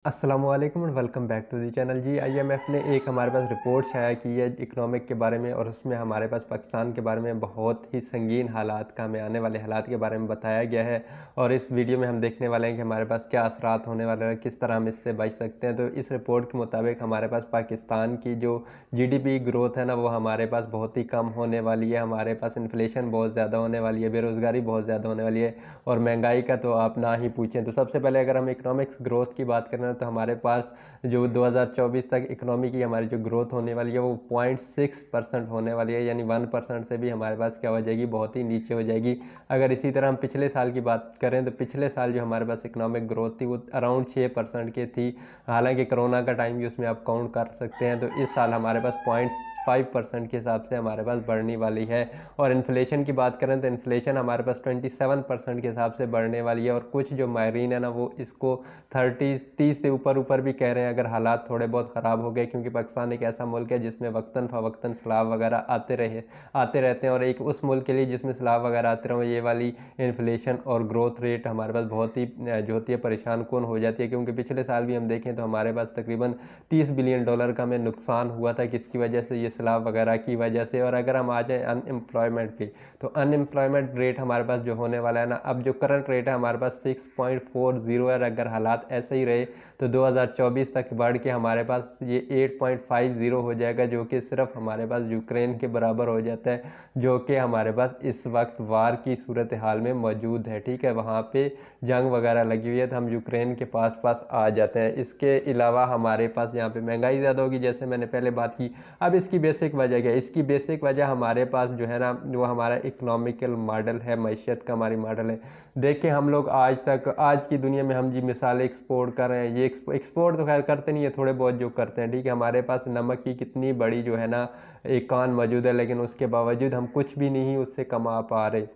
अस्सलामुअलैकुम and welcome back to the channel. जी IMF ने एक हमारे पास रिपोर्ट शाया की है इकोनॉमिक के बारे में, और उसमें हमारे पास पाकिस्तान के बारे में बहुत ही संगीन हालात का, हमें आने वाले हालात के बारे में बताया गया है। और इस वीडियो में हम देखने वाले हैं कि हमारे पास क्या असरात होने वाले हैं, किस तरह हम इससे बच सकते हैं। तो इस रिपोर्ट के मुताबिक हमारे पास पाकिस्तान की जो जीडीपी ग्रोथ है ना, वो हमारे पास बहुत ही कम होने वाली है। हमारे पास इन्फ्लेशन बहुत ज़्यादा होने वाली है, बेरोज़गारी बहुत ज़्यादा होने वाली है, और महंगाई का तो आप ना ही पूछें। तो सबसे पहले अगर हम इकोनॉमिक्स ग्रोथ की बात करें तो हमारे पास जो 2024 तक इकोनॉमी की हमारी जो ग्रोथ होने वाली है वो 0.6% होने वाली है, यानी 1% से भी हमारे पास क्या हो जाएगी, बहुत ही नीचे हो जाएगी। अगर इसी तरह हम पिछले साल की बात करें तो पिछले साल जो हमारे पास इकोनॉमिक ग्रोथ थी वो अराउंड 6% की थी। हालांकि कोरोना का टाइम भी उसमें आप काउंट कर सकते हैं। तो इस साल हमारे पास 0.5% के हिसाब से हमारे पास बढ़ने वाली है। और इन्फ्लेशन की बात करें तो इन्फ्लेशन हमारे पास 27% के हिसाब से बढ़ने वाली है। और कुछ जो माहरीन है ना, वो इसको 30 से ऊपर ऊपर भी कह रहे हैं, अगर हालात थोड़े बहुत ख़राब हो गए, क्योंकि पाकिस्तान एक ऐसा मुल्क है जिसमें वक्तन फ़वक्तन सैलाब वगैरह आते रहते हैं। और एक उस मुल्क के लिए जिसमें सैलाब वगैरह आते रहो, ये वाली इन्फ्लेशन और ग्रोथ रेट हमारे पास बहुत ही जो होती है परेशान कौन हो जाती है। क्योंकि पिछले साल भी हम देखें तो हमारे पास तकरीबन $30 बिलियन का हमें नुकसान हुआ था, किसकी वजह से, ये सैलाब वगैरह की वजह से। और अगर हम आ जाएँ अनएम्प्लॉयमेंट पे, तो अनएम्प्लॉयमेंट रेट हमारे पास जो होने वाला है ना, अब जो करंट रेट है हमारे पास 6.40 है। अगर हालात ऐसे ही रहे तो 2024 तक बढ़ के हमारे पास ये 8.50 हो जाएगा, जो कि सिर्फ हमारे पास यूक्रेन के बराबर हो जाता है, जो कि हमारे पास इस वक्त वार की सूरत हाल में मौजूद है। ठीक है, वहाँ पे जंग वगैरह लगी हुई है, तो हम यूक्रेन के पास पास आ जाते हैं। इसके अलावा हमारे पास यहाँ पे महंगाई ज़्यादा होगी, जैसे मैंने पहले बात की। अब इसकी बेसिक वजह क्या है? इसकी बेसिक वजह हमारे पास जो है ना, वो हमारा इकोनॉमिकल मॉडल है, मैशियत का हमारी मॉडल है। देखिए हम लोग आज तक, आज की दुनिया में हम जी मिसाल एक्सपोर्ट कर रहे हैं, ये एक्सपोर्ट तो खैर करते नहीं है, थोड़े बहुत जो करते हैं। ठीक है, हमारे पास नमक की कितनी बड़ी जो है ना एक कान मौजूद है, लेकिन उसके बावजूद हम कुछ भी नहीं उससे कमा पा रहे।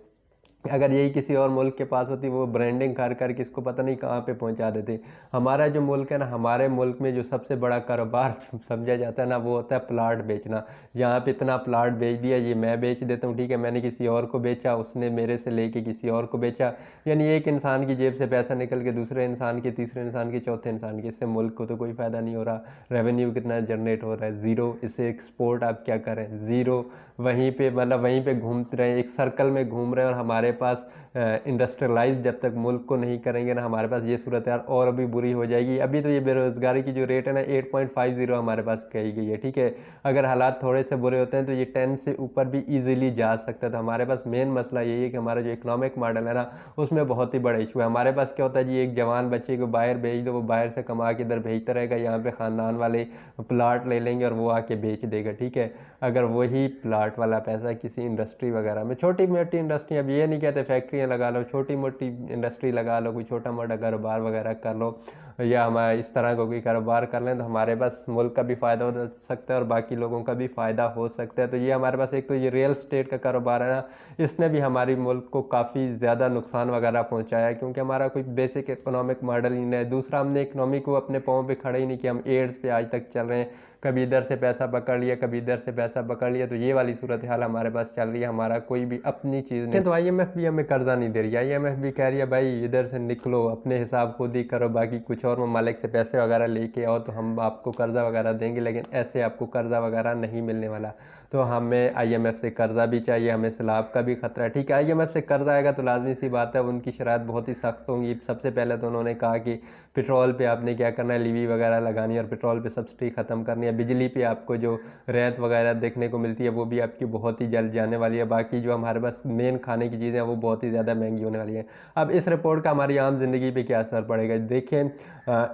अगर यही किसी और मुल्क के पास होती, वो ब्रांडिंग कर कर किसको पता नहीं कहाँ पे पहुंचा देते। हमारा जो मुल्क है ना, हमारे मुल्क में जो सबसे बड़ा कारोबार समझा जाता है ना, वो होता है प्लाट बेचना। यहाँ पे इतना प्लाट बेच दिया, ये मैं बेच देता हूँ, ठीक है, मैंने किसी और को बेचा, उसने मेरे से लेके किसी और को बेचा। यानी एक इंसान की जेब से पैसा निकल के दूसरे इंसान के, तीसरे इंसान के, चौथे इंसान के, इससे मुल्क को तो कोई फ़ायदा नहीं हो रहा। रेवेन्यू कितना जनरेट हो रहा है? ज़ीरो। इससे एक्सपोर्ट आप क्या करें? ज़ीरो। वहीं पे मतलब वहीं पे घूमते रहे, एक सर्कल में घूम रहे हैं। और हमारे पास इंडस्ट्रियलाइज जब तक मुल्क को नहीं करेंगे ना, हमारे पास ये सूरत यार और भी बुरी हो जाएगी। अभी तो ये बेरोज़गारी की जो रेट है ना 8.50 हमारे पास कही गई है। ठीक है, अगर हालात थोड़े से बुरे होते हैं तो ये 10 से ऊपर भी ईजिली जा सकता है। तो हमारे पास मेन मसला यही है कि हमारा जो इकोनॉमिक मॉडल है ना, उसमें बहुत ही बड़ा इशू है। हमारे पास क्या होता है जी, एक जवान बच्चे को बाहर भेज दो, वो बाहर से कमा के इधर भेजता रहेगा, यहाँ पे ख़ानदान वाले प्लाट ले लेंगे और वो आके बेच देगा। ठीक है, अगर वही प्लाट वाला पैसा किसी इंडस्ट्री वगैरह में, छोटी मोटी इंडस्ट्री, अब ये नहीं कहते फैक्ट्रियाँ लगा लो, छोटी मोटी इंडस्ट्री लगा लो, कोई छोटा मोटा कारोबार वगैरह कर लो, या हम इस तरह का कोई कारोबार कर लें, तो हमारे पास मुल्क का भी फ़ायदा हो सकता है और बाकी लोगों का भी फ़ायदा हो सकता है। तो ये हमारे पास एक तो ये रियल स्टेट का कारोबार है ना, इसने भी हमारी मुल्क को काफ़ी ज़्यादा नुकसान वगैरह पहुँचाया है, क्योंकि हमारा कोई बेसिक इकोनॉमिक मॉडल ही नहीं है। दूसरा, हमने इकोनॉमी को अपने पाँव पे खड़े ही नहीं किया, हम एड्स पे आज तक चल रहे हैं, कभी इधर से पैसा पकड़ लिया, कभी इधर से पैसा पकड़ लिया। तो ये वाली सूरत हाल हमारे पास चल रही है, हमारा कोई भी अपनी चीज़ नहीं। तो आईएमएफ भी हमें कर्जा नहीं दे रही है, आईएमएफ भी कह रही है भाई इधर से निकलो, अपने हिसाब खुद ही करो, बाकी कुछ और ममालिक से पैसे वगैरह लेके आओ तो हम आपको कर्जा वगैरह देंगे, लेकिन ऐसे आपको कर्जा वगैरह नहीं मिलने वाला। तो हमें आईएमएफ से कर्जा भी चाहिए, हमें सैलाब का भी खतरा है। ठीक है, आईएमएफ से कर्जा आएगा तो लाजमी सी बात है उनकी शराइत बहुत ही सख्त होंगी। सबसे पहले तो उन्होंने कहा कि पेट्रोल पे आपने क्या करना है, लीवी वगैरह लगानी है और पेट्रोल पे सब्सिडी ख़त्म करनी है। बिजली पे आपको जो रियायत वगैरह देखने को मिलती है वो भी आपकी बहुत ही जल्द जाने वाली है। बाकी जो हमारे पास मेन खाने की चीज़ें हैं वो बहुत ही ज़्यादा महंगी होने वाली है। अब इस रिपोर्ट का हमारी आम जिंदगी पे क्या असर पड़ेगा? देखिए,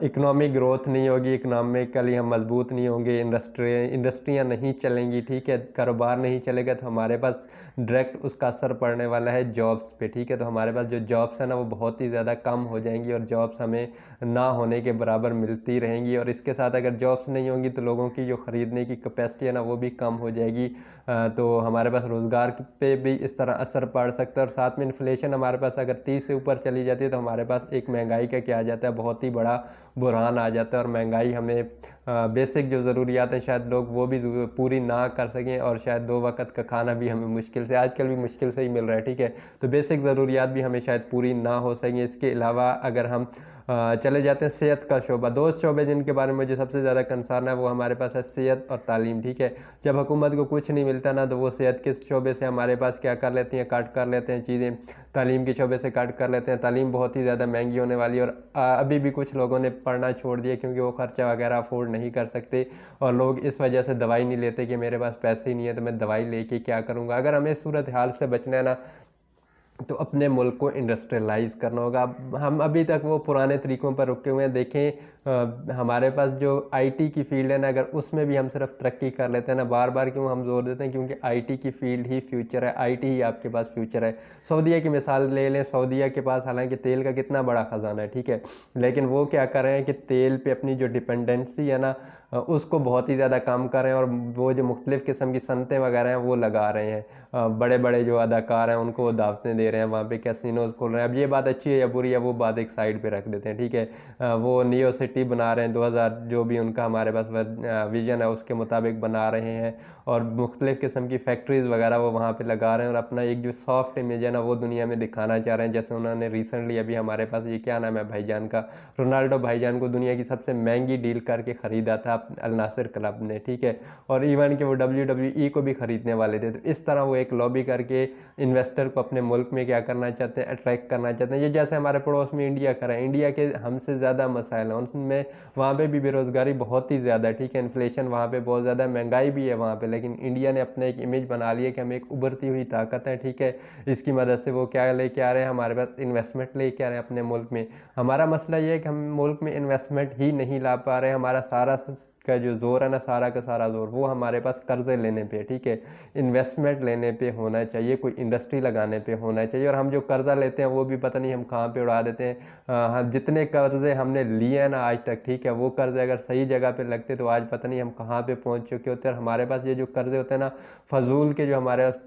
इकोनॉमिक ग्रोथ नहीं होगी, इकोनॉमिकली हम मजबूत नहीं होंगे, इंडस्ट्रियाँ नहीं चलेंगी, ठीक है, कारोबार नहीं चलेगा, तो हमारे पास डायरेक्ट उसका असर पड़ने वाला है जॉब्स पे। ठीक है, तो हमारे पास जो जॉब्स है ना वो बहुत ही ज़्यादा कम हो जाएंगी और जॉब्स हमें ना होने के बराबर मिलती रहेंगी। और इसके साथ अगर जॉब्स नहीं होंगी तो लोगों की जो ख़रीदने की कैपेसिटी है ना वो भी कम हो जाएगी। तो हमारे पास रोज़गार पे भी इस तरह असर पड़ सकता है। और साथ में इन्फ्लेशन हमारे पास अगर 30 से ऊपर चली जाती है तो हमारे पास एक महंगाई का क्या आ जाता है, बहुत ही बड़ा बुरहान आ जाता है। और महंगाई हमें बेसिक जो ज़रूरियात हैं शायद लोग वो भी पूरी ना कर सकें, और शायद 2 वक्त का खाना भी हमें मुश्किल से, आजकल भी मुश्किल से ही मिल रहा है। ठीक है, तो बेसिक ज़रूरियात भी हमें शायद पूरी ना हो सकें। इसके अलावा अगर हम चले जाते हैं सेहत का शोबा। दो शोबे जिनके बारे में मुझे सबसे ज़्यादा कंसर्न है वो हमारे पास है सेहत और तालीम, ठीक है। जब हुकूमत को कुछ नहीं मिलता ना तो वो सेहत के शोबे से हमारे पास क्या कर लेती हैं, काट कर लेते हैं चीज़ें, तालीम के शोबे से काट कर लेते हैं। तालीम बहुत ही ज़्यादा महंगी होने वाली है और अभी भी कुछ लोगों ने पढ़ना छोड़ दिया क्योंकि वो खर्चा वगैरह अफोर्ड नहीं कर सकते और लोग इस वजह से दवाई नहीं लेते कि मेरे पास पैसे ही नहीं है तो मैं दवाई लेके क्या करूँगा। अगर हमें इस सूरत हाल से बचना है ना तो अपने मुल्क को इंडस्ट्रियलाइज़ करना होगा। अब हम अभी तक वो पुराने तरीक़ों पर रुके हुए हैं। देखें हमारे पास जो आईटी की फ़ील्ड है ना, अगर उसमें भी हम सिर्फ तरक्की कर लेते हैं ना, बार बार क्यों हम जोर देते हैं, क्योंकि आईटी की फ़ील्ड ही फ्यूचर है, आईटी ही आपके पास फ्यूचर है। सऊदीया की मिसाल ले लें, सऊदीया के पास हालांकि तेल का कितना बड़ा ख़जाना है, ठीक है, लेकिन वो क्या कर रहे हैं कि तेल पे अपनी जो डिपेंडेंसी है ना उसको बहुत ही ज़्यादा कम कर रहे हैं और वो जो मुख्तलिफ़ किस्म की सनतें वगैरह हैं वो लगा रहे हैं। बड़े बड़े जो अदाकार हैं उनको वो दावतें दे रहे हैं, वहाँ पे कैसीनोज खोल रहे हैं। अब ये बात अच्छी है या बुरी है वो बात एक साइड पे रख देते हैं, ठीक है। वो नियो सिटी बना रहे हैं 2000 जो भी उनका हमारे पास विजन है उसके मुताबिक बना रहे हैं और मुख्तलिफ़ किस्म की फैक्ट्रीज़ वगैरह वो वहाँ पे लगा रहे हैं और अपना एक जो सॉफ्ट इमेज है ना वो दुनिया में दिखाना चाह रहे हैं। जैसे उन्होंने रिसेंटली अभी हमारे पास ये क्या नाम है भाईजान का, रोनाल्डो भाईजान को दुनिया की सबसे महंगी डील करके ख़रीदा था अल नासिर क्लब ने, ठीक है, और इवन कि वो WWE को भी ख़रीदने वाले थे। तो इस तरह वो एक लॉबी करके इन्वेस्टर को अपने मुल्क में क्या करना चाहते हैं, अट्रैक्ट करना चाहते हैं। ये जैसे हमारे पड़ोस में इंडिया कर रहा है, इंडिया के हमसे ज़्यादा मसाइल हैं उनमें, वहाँ पे भी बेरोज़गारी बहुत ही ज़्यादा है, ठीक है, इन्फ्लेशन वहाँ पे बहुत ज़्यादा, महंगाई भी है वहाँ पे, लेकिन इंडिया ने अपने एक इमेज बना लिया कि हम एक उभरती हुई ताकत है, ठीक है। इसकी मदद से वो क्या लेके आ रहे हैं, हमारे पास इन्वेस्टमेंट लेके आ रहे हैं अपने मुल्क में। हमारा मसला ये है कि हम मुल्क में इन्वेस्टमेंट ही नहीं ला पा रहे हैं। हमारा सारा का जो जोर है ना, सारा का सारा जोर वो हमारे पास कर्जे लेने पे, ठीक है, इन्वेस्टमेंट लेने पे होना चाहिए, कोई इंडस्ट्री लगाने पे होना चाहिए। और हम जो कर्जा लेते हैं वो भी पता नहीं हम कहाँ पे उड़ा देते हैं। हाँ, जितने कर्जे हमने लिए हैं ना आज तक, ठीक है, वो कर्जे अगर सही जगह पे लगते तो आज पता नहीं हम कहाँ पे पहुँच चुके होते। और हमारे पास ये जो कर्जे होते हैं ना फजूल के, जो हमारे पास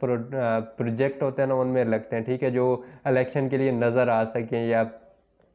प्रोजेक्ट होते हैं ना उनमें लगते हैं, ठीक है, जो इलेक्शन के लिए नज़र आ सकें, या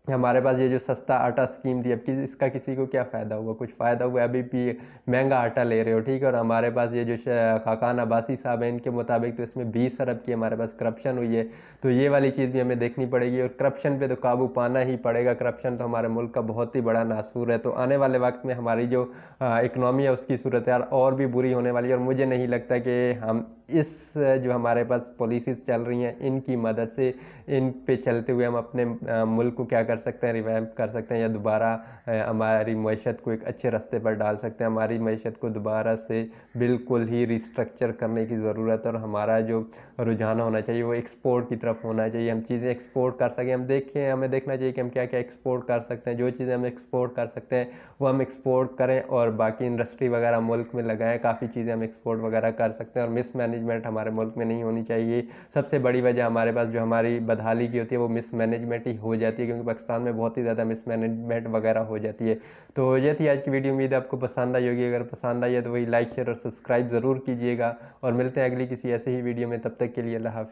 हमारे पास ये जो सस्ता आटा स्कीम थी, अब इसका किसी को क्या फ़ायदा हुआ, कुछ फ़ायदा हुआ? अभी भी महंगा आटा ले रहे हो, ठीक है। और हमारे पास ये जो खाकान अब्बासी साहब हैं इनके मुताबिक तो इसमें 20 अरब की हमारे पास करप्शन हुई है। तो ये वाली चीज़ भी हमें देखनी पड़ेगी और करप्शन पे तो काबू पाना ही पड़ेगा। करप्शन तो हमारे मुल्क का बहुत ही बड़ा नासूर है। तो आने वाले वक्त में हमारी जो इकनॉमी है उसकी सूरत हाल और भी बुरी होने वाली है और मुझे नहीं लगता कि हम इस जो हमारे पास पॉलिसीज़ चल रही हैं इनकी मदद से, इन पे चलते हुए हम अपने मुल्क को क्या कर सकते हैं, रिवैम्प कर सकते हैं या दोबारा हमारी मईशत को एक अच्छे रास्ते पर डाल सकते हैं। हमारी मईशत को दोबारा से बिल्कुल ही रिस्ट्रक्चर करने की ज़रूरत है और हमारा जो रुझान होना चाहिए वो एक्सपोर्ट की तरफ होना चाहिए। हम चीज़ें एक्सपोर्ट कर सकें, हम देखें, हमें देखना चाहिए कि हम क्या क्या एक्सपोर्ट कर सकते हैं। जो चीज़ें हम एक्सपोर्ट कर सकते हैं वो हम एक्सपोर्ट करें और बाकी इंडस्ट्री वगैरह मुल्क में लगाएं। काफ़ी चीज़ें हम एक्सपोर्ट वगैरह कर सकते हैं और मिसमैनेजमेंट हमारे मुल्क में नहीं होनी चाहिए। सबसे बड़ी वजह हमारे पास जो हमारी बदहाली की होती है वो मिसमैनेजमेंट ही हो जाती है, क्योंकि पाकिस्तान में बहुत ही ज़्यादा मिसमैनेजमेंट वगैरह हो जाती है। तो ये थी आज की वीडियो, उम्मीद है आपको पसंद आई होगी। अगर पसंद आई है तो वही लाइक शेयर और सब्सक्राइब ज़रूर कीजिएगा और मिलते हैं अगली किसी ऐसे ही वीडियो में। तब तक के लिए अल्लाह हाफ़िज़।